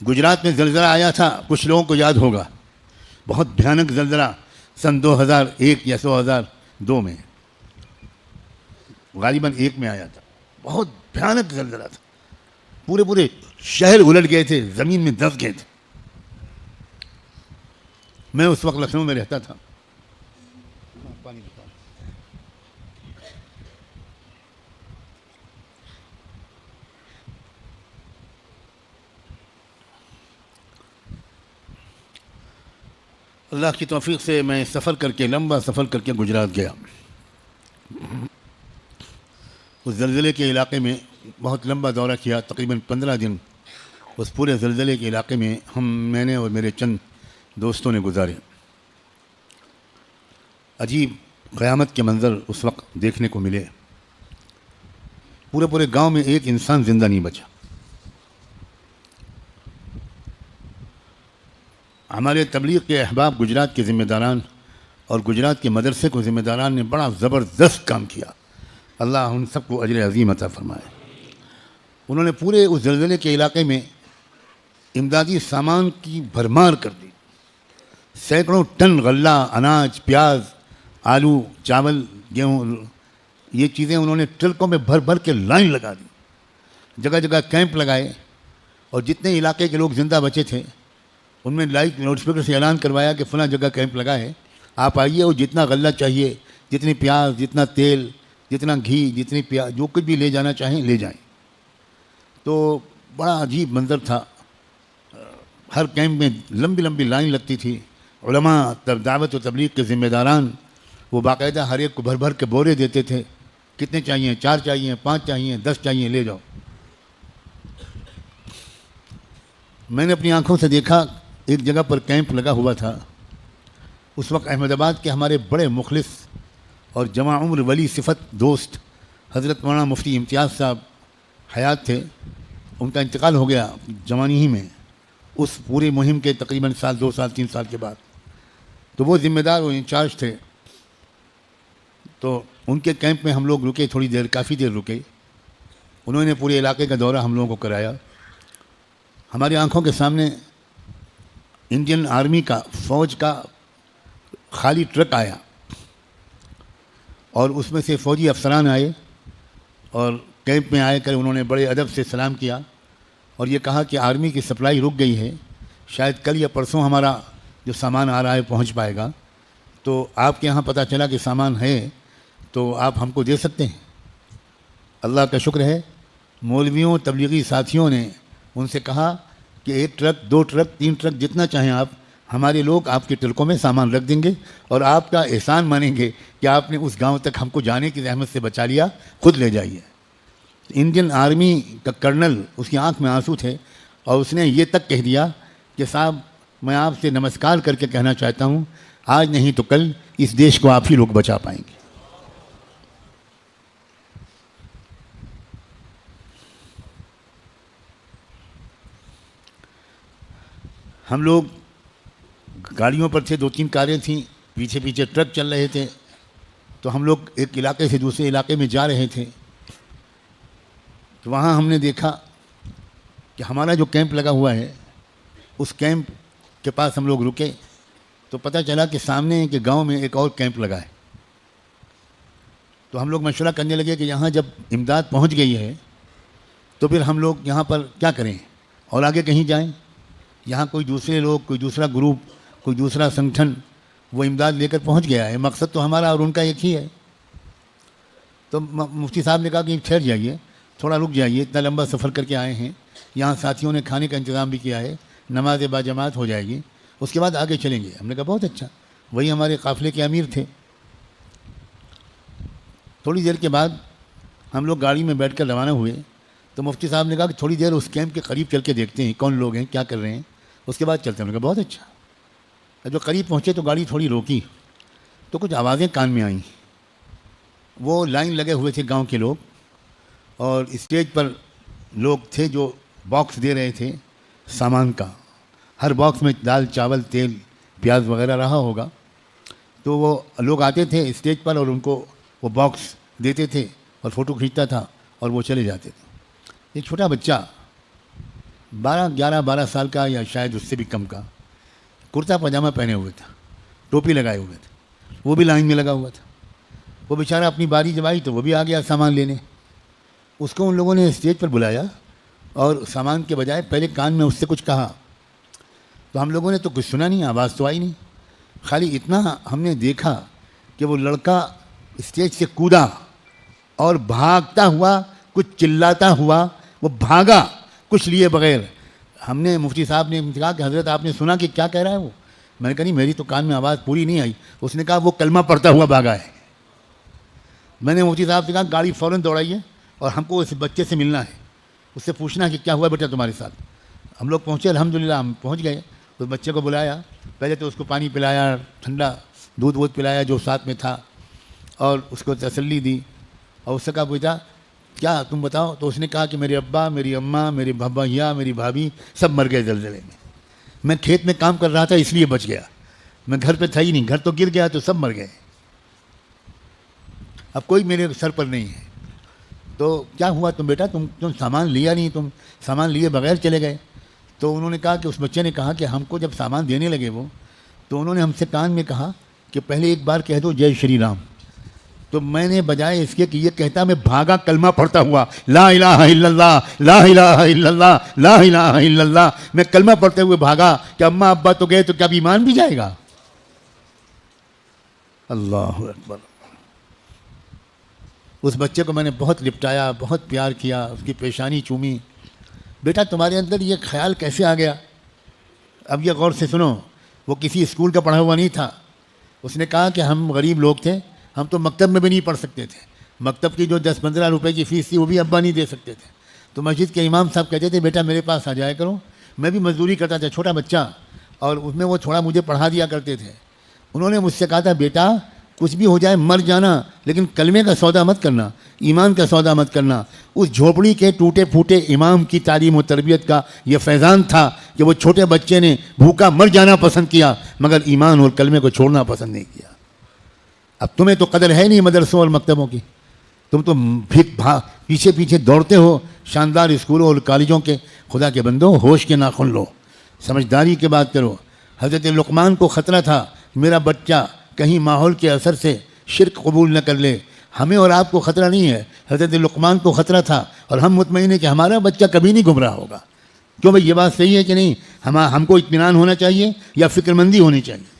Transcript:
گجرات میں زلزلہ آیا تھا، کچھ لوگوں کو یاد ہوگا، بہت بھیانک زلزلہ سن 2001 یا 2002 میں، غالباً 1 میں آیا تھا. بہت بھیانک زلزلہ تھا، پورے شہر الٹ گئے تھے، زمین میں دھس گئے تھے. میں اس وقت لکھنؤ میں رہتا تھا. اللہ کی توفیق سے میں لمبا سفر کر کے گجرات گیا. اس زلزلے کے علاقے میں بہت لمبا دورہ کیا، تقریباً 15 دن اس پورے زلزلے کے علاقے میں میں نے اور میرے چند دوستوں نے گزارے. عجیب قیامت کے منظر اس وقت دیکھنے کو ملے. پورے گاؤں میں ایک انسان زندہ نہیں بچا. ہمارے تبلیغ کے احباب، گجرات کے ذمہ داران اور گجرات کے مدرسے کو ذمہ داران نے بڑا زبردست کام کیا. اللہ ان سب کو اجر عظیم عطا فرمائے. انہوں نے پورے اس زلزلے کے علاقے میں امدادی سامان کی بھرمار کر دی. سینکڑوں ٹن غلہ، اناج، پیاز، آلو، چاول، گیہوں، یہ چیزیں انہوں نے ٹرکوں میں بھر کے لائن لگا دی. جگہ جگہ کیمپ لگائے اور جتنے علاقے کے لوگ زندہ بچے تھے ان میں لائٹ لاؤڈ اسپیکر سے اعلان کروایا کہ فلاں جگہ کیمپ لگا ہے، آپ آئیے اور جتنا غلہ چاہیے، جتنی پیاز، جتنا تیل، جتنا گھی، جتنی پیاز، جو کچھ بھی لے جانا چاہیں لے جائیں. تو بڑا عجیب منظر تھا. ہر کیمپ میں لمبی لائن لگتی تھی. علماء، دعوت و تبلیغ کے ذمہ داران وہ باقاعدہ ہر ایک کو بھر کے بورے دیتے تھے. کتنے چاہیے؟ 4 چاہیے، 5 چاہیے، 10 چاہیے، لے جاؤ. میں نے اپنی آنکھوں سے دیکھا ایک جگہ پر کیمپ لگا ہوا تھا. اس وقت احمد آباد کے ہمارے بڑے مخلص اور جوان عمر ولی صفت دوست حضرت مولانا مفتی امتیاز صاحب حیات تھے. ان کا انتقال ہو گیا جوانی ہی میں، اس پوری مہم کے تقریباً 2 سال 3 سال کے بعد. تو وہ ذمہ دار، وہ انچارج تھے. تو ان کے کیمپ میں ہم لوگ رکے تھوڑی دیر، کافی دیر رکے. انہوں نے پورے علاقے کا دورہ ہم لوگوں کو کرایا. ہماری آنکھوں کے سامنے انڈین آرمی کا، فوج کا خالی ٹرک آیا اور اس میں سے فوجی افسران آئے اور کیمپ میں آئے کر انہوں نے بڑے ادب سے سلام کیا اور یہ کہا کہ آرمی کی سپلائی رک گئی ہے، شاید کل یا پرسوں ہمارا جو سامان آ رہا ہے پہنچ پائے گا. تو آپ کے یہاں پتہ چلا کہ سامان ہے تو آپ ہم کو دے سکتے ہیں. اللہ کا شکر ہے، مولویوں، تبلیغی ساتھیوں نے ان سے کہا کہ 1 ٹرک، 2 ٹرک، 3 ٹرک، جتنا چاہیں آپ، ہمارے لوگ آپ کے ٹرکوں میں سامان رکھ دیں گے اور آپ کا احسان مانیں گے کہ آپ نے اس گاؤں تک ہم کو جانے کی زحمت سے بچا لیا، خود لے جائیے. انڈین آرمی کا کرنل، اس کی آنکھ میں آنسو تھے اور اس نے یہ تک کہہ دیا کہ صاحب میں آپ سے نمسکار کر کے کہنا چاہتا ہوں، آج نہیں تو کل اس دیش کو آپ ہی لوگ بچا پائیں گے. ہم لوگ گاڑیوں پر تھے، 2-3 کاریں تھیں، پیچھے ٹرک چل رہے تھے. تو ہم لوگ ایک علاقے سے دوسرے علاقے میں جا رہے تھے. تو وہاں ہم نے دیکھا کہ ہمارا جو کیمپ لگا ہوا ہے اس کیمپ کے پاس ہم لوگ رکے تو پتہ چلا کہ سامنے کے گاؤں میں ایک اور کیمپ لگا ہے. تو ہم لوگ مشورہ کرنے لگے کہ یہاں جب امداد پہنچ گئی ہے تو پھر ہم لوگ یہاں پر کیا کریں اور آگے کہیں جائیں. یہاں کوئی دوسرے لوگ، کوئی دوسرا گروپ، کوئی دوسرا سنگٹھن وہ امداد لے کر پہنچ گیا ہے. مقصد تو ہمارا اور ان کا ایک ہی ہے. تو مفتی صاحب نے کہا کہ ٹھہر جائیے، تھوڑا رک جائیے، اتنا لمبا سفر کر کے آئے ہیں، یہاں ساتھیوں نے کھانے کا انتظام بھی کیا ہے، نماز باجماعت ہو جائے گی، اس کے بعد آگے چلیں گے. ہم نے کہا بہت اچھا. وہی ہمارے قافلے کے امیر تھے. تھوڑی دیر کے بعد ہم لوگ گاڑی میں بیٹھ کر روانہ ہوئے تو مفتی صاحب نے کہا کہ تھوڑی دیر اس کیمپ کے قریب چل کے دیکھتے ہیں کون لوگ ہیں، کیا کر رہے ہیں، اس کے بعد چلتے ہیں. ہم نے کہا بہت اچھا. جو قریب پہنچے تو گاڑی تھوڑی روکی تو کچھ آوازیں کان میں آئیں. وہ لائن لگے ہوئے تھے گاؤں کے لوگ اور اسٹیج پر لوگ تھے جو باکس دے رہے تھے سامان کا. ہر باکس میں دال، چاول، تیل، پیاز وغیرہ رہا ہوگا. تو وہ لوگ آتے تھے اسٹیج پر اور ان کو وہ باکس دیتے تھے اور فوٹو کھینچتا تھا اور وہ چلے جاتے تھے. ایک چھوٹا بچہ 12 سال کا یا شاید اس سے بھی کم کا، کرتا پاجامہ پہنے ہوئے تھا، ٹوپی لگائے ہوئے تھے، وہ بھی لائن میں لگا ہوا تھا۔ وہ بیچارہ اپنی باری جب آئی تو وہ بھی آ گیا سامان لینے۔ اس کو ان لوگوں نے اسٹیج پر بلایا اور سامان کے بجائے پہلے کان میں اس سے کچھ کہا، تو ہم لوگوں نے تو کچھ سنا نہیں، آواز تو آئی نہیں، خالی اتنا ہم نے دیکھا کہ وہ لڑکا اسٹیج سے کودا اور بھاگتا ہوا، کچھ چلاتا ہوا وہ بھاگا کچھ لیے بغیر۔ ہم نے مفتی صاحب نے کہا کہ حضرت آپ نے سنا کہ کیا کہہ رہا ہے وہ؟ میں نے کہا نہیں، میری تو کان میں آواز پوری نہیں آئی۔ اس نے کہا وہ کلمہ پڑھتا ہوا بھاگا ہے۔ میں نے مفتی صاحب سے کہا گاڑی فوراً دوڑائیے اور ہم کو اس بچے سے ملنا ہے، اس سے پوچھنا کہ کیا ہوا بیٹا تمہارے ساتھ۔ ہم لوگ پہنچے، الحمدللہ ہم پہنچ گئے، اس بچے کو بلایا، پہلے تو اس کو پانی پلایا، ٹھنڈا دودھ وودھ پلایا جو ساتھ میں تھا، اور اس کو تسلی دی، اور اس سے کہا بیٹا کیا تم بتاؤ؟ تو اس نے کہا کہ میرے ابا، میری اماں، میری بھیا، میری بھابھی سب مر گئے زلزلے میں، میں کھیت میں کام کر رہا تھا اس لیے بچ گیا، میں گھر پہ تھا ہی نہیں، گھر تو گر گیا تو سب مر گئے، اب کوئی میرے سر پر نہیں ہے۔ تو کیا ہوا تم بیٹا، تم سامان لیا نہیں، تم سامان لیے بغیر چلے گئے؟ تو انہوں نے کہا کہ اس بچے نے کہا کہ ہم کو جب سامان دینے لگے وہ، تو انہوں نے ہم سے کان میں کہا کہ پہلے ایک بار کہہ دو جے شری رام۔ تو میں نے بجائے اس کے کہ یہ کہتا میں بھاگا کلمہ پڑھتا ہوا، لا الہ الا اللہ، لا الہ الا اللہ، لا الہ الا اللہ، میں کلمہ پڑھتے ہوئے بھاگا کہ اماں ابا تو گئے تو کیا اب ایمان بھی جائے گا؟ اللہ اکبر۔ اس بچے کو میں نے بہت لپٹایا، بہت پیار کیا، اس کی پیشانی چومی۔ بیٹا تمہارے اندر یہ خیال کیسے آ گیا؟ اب یہ غور سے سنو، وہ کسی اسکول کا پڑھا ہوا نہیں تھا۔ اس نے کہا کہ ہم غریب لوگ تھے، ہم تو مکتب میں بھی نہیں پڑھ سکتے تھے، مکتب کی جو 10-15 روپے کی فیس تھی وہ بھی ابا نہیں دے سکتے تھے، تو مسجد کے امام صاحب کہتے تھے بیٹا میرے پاس آ جایا کرو، میں بھی مزدوری کرتا تھا چھوٹا بچہ، اور اس میں وہ تھوڑا مجھے پڑھا دیا کرتے تھے۔ انہوں نے مجھ سے کہا تھا بیٹا کچھ بھی ہو جائے مر جانا، لیکن کلمے کا سودا مت کرنا، ایمان کا سودا مت کرنا۔ اس جھوپڑی کے ٹوٹے پھوٹے امام کی تعلیم و تربیت کا یہ فیضان تھا کہ وہ چھوٹے بچے نے بھوکا مر جانا پسند کیا مگر ایمان اور کلمے کو چھوڑنا پسند نہیں کیا۔ اب تمہیں تو قدر ہے نہیں مدرسوں اور مکتبوں کی، تم تو پیچھے پیچھے دوڑتے ہو شاندار اسکولوں اور کالجوں کے۔ خدا کے بندو ہوش کے ناخن لو، سمجھداری کے بات کرو۔ حضرت لقمان کو خطرہ تھا میرا بچہ کہیں ماحول کے اثر سے شرک قبول نہ کر لے، ہمیں اور آپ کو خطرہ نہیں ہے، حضرت لقمان کو خطرہ تھا، اور ہم مطمئن ہیں کہ ہمارا بچہ کبھی نہیں گمراہ ہوگا۔ کیوں بھائی یہ بات صحیح ہے کہ نہیں؟ ہم کو اطمینان ہونا چاہیے یا فکر مندی ہونی چاہیے؟